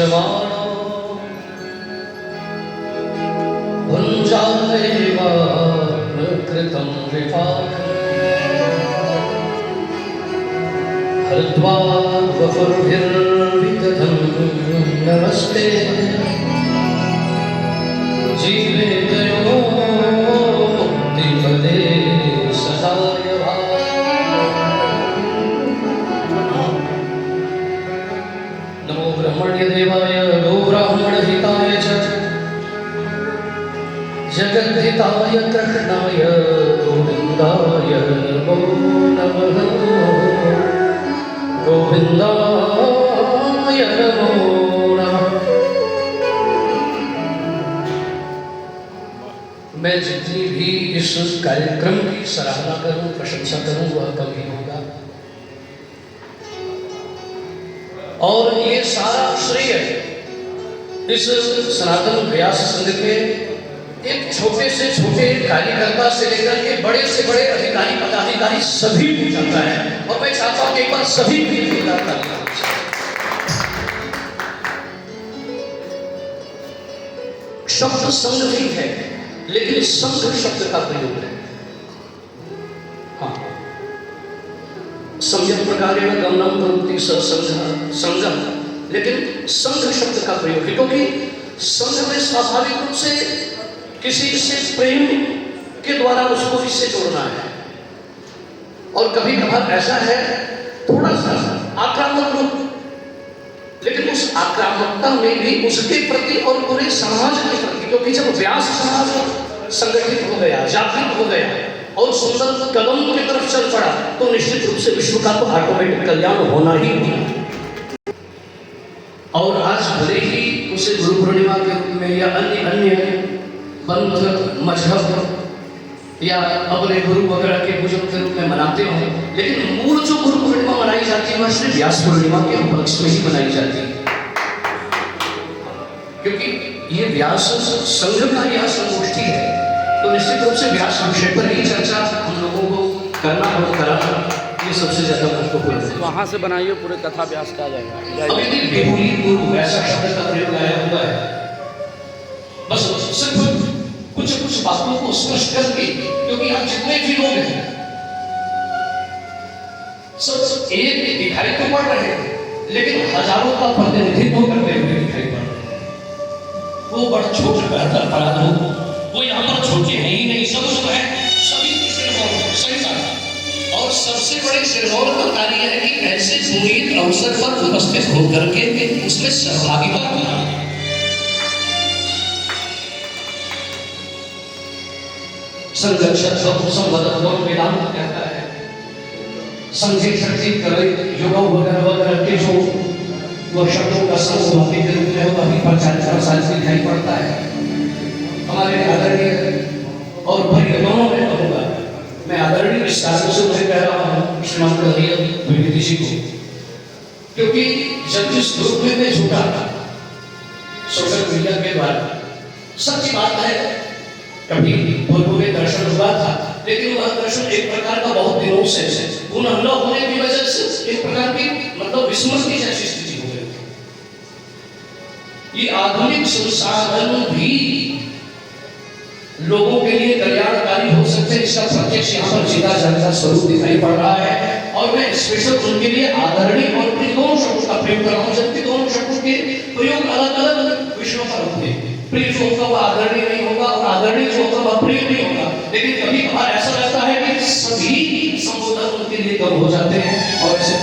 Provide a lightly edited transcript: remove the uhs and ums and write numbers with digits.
यजमानो भुञ्जादेव कृतं विपाकम् हरिद्वार्वपुर्भिर्विदधं नमस्ते जीवेतयो मुक्तिपदे सदाय नमो ब्रह्मण्यदेवाय गो ब्राह्मणहिताय च जगद्धिताय कृष्णाय गोविन्दाय नमो नमः गोविन्दाय नमो नमः। मैं जितनी भी इस कार्यक्रम की सराहना करूं, प्रशंसा करूं, वह कम ही होगा। और ये सारा श्रेय इस सनातन व्यास संघ के एक छोटे से छोटे कार्यकर्ता से लेकर के बड़े से बड़े अधिकारी पदाधिकारी सभी को जाता है। और मैं चाहता हूं कि एक बार सभी भी शब्द संघ भी है, लेकिन संघ शब्द का प्रयोग है। हाँ, सम्यक प्रकारेण गमनं करोति स संघः, लेकिन संघ शब्द का प्रयोग है क्योंकि संघ में स्वाभाविक रूप से किसी से प्रेम के द्वारा उसको इससे जोड़ना है। और कभी कभार ऐसा है थोड़ा सा आक्रामक रूप, लेकिन उस आक्रामकता में भी उसके प्रति और पूरे समाज के प्रति, क्योंकि जब व्यास समाज संगठित हो गया, जागृत हो गया और सुंदर कदम की तरफ चल पड़ा, तो निश्चित रूप से विश्व का तो ऑटोमेटिक कल्याण होना ही होना। और आज भले ही उसे गुरु पूर्णिमा के रूप में या अन्य पंथ मजहब या अपने गुरु वगैरह के बुजुर्ग के रूप में मनाते हो, लेकिन मूल जो गुरु पूर्णिमा मनाई जाती है वह श्री व्यास पूर्णिमा के उपलक्ष्य में ही मनाई जाती है। क्योंकि ये व्यास संघ का यह संगोष्ठी है, तो निश्चित रूप से व्यास विषय पर ही चर्चा हम लोगों को करना और कराना ये सबसे ज्यादा महत्वपूर्ण है। वहाँ से बनाइए पूरे कथा व्यास का आ जाएगा। अभी बेहुली गुरु ऐसा शब्द का प्रयोग आया हुआ है, बस सिर्फ कुछ बातों को स्पष्ट करके, क्योंकि यहाँ जितने भी लोग हैं सब एक दिखाई तो पड़ रहे हैं, लेकिन हजारों का प्रतिनिधित्व करते हुए दिखाई पड़ रहे हैं। वो बड़ा छोटा बेहतर अपराध हो, वो यहाँ पर छोटे हैं ही नहीं, सब जो है सभी सिरमौर सही बात। और सबसे बड़े सिरमौर का कार्य है कि ऐसे पुनीत अवसर पर उपस्थित होकर के उसमें सहभागिता करना। संगठन वेदांत कहता है संधि शक्ति करे योग वगैरह के जो वह शब्दों का समूह के रूप में वह भी प्रचारित दिखाई पड़ता है। हमारे आदरणीय और भाई दोनों में कहूँगा, मैं आदरणीय विस्तार से उसे कह रहा हूँ श्रीमान विभूति जी को, क्योंकि जब जिस ग्रुप में मैं जुटा सोशल मीडिया के द्वारा, सच्ची बात है कभी पूर्व में दर्शन हुआ था, लेकिन वह दर्शन एक प्रकार का बहुत दिनों से पुनः न होने की वजह से एक प्रकार की मतलब विस्मृति जैसी स्थिति हो गई। ये आधुनिक संसाधन भी लोगों के लिए कल्याणकारी हो सकते हैं, इसका प्रत्यक्ष यहाँ पर सीधा जागता स्वरूप दिखाई पड़ रहा है। और मैं स्पेशल उनके लिए आदरणीय और दोनों शब्दों का प्रयोग कर रहा हूँ, जबकि दोनों शब्दों के प्रयोग अलग अलग विषयों पर होते हैं। प्रिय जो होगा वह आदरणीय नहीं होगा और आदरणीय जो होगा वह प्रिय नहीं होगा, लेकिन कभी कभार ऐसा रहता है कि सभी संबोधन उनके लिए कम हो जाते हैं और ऐसे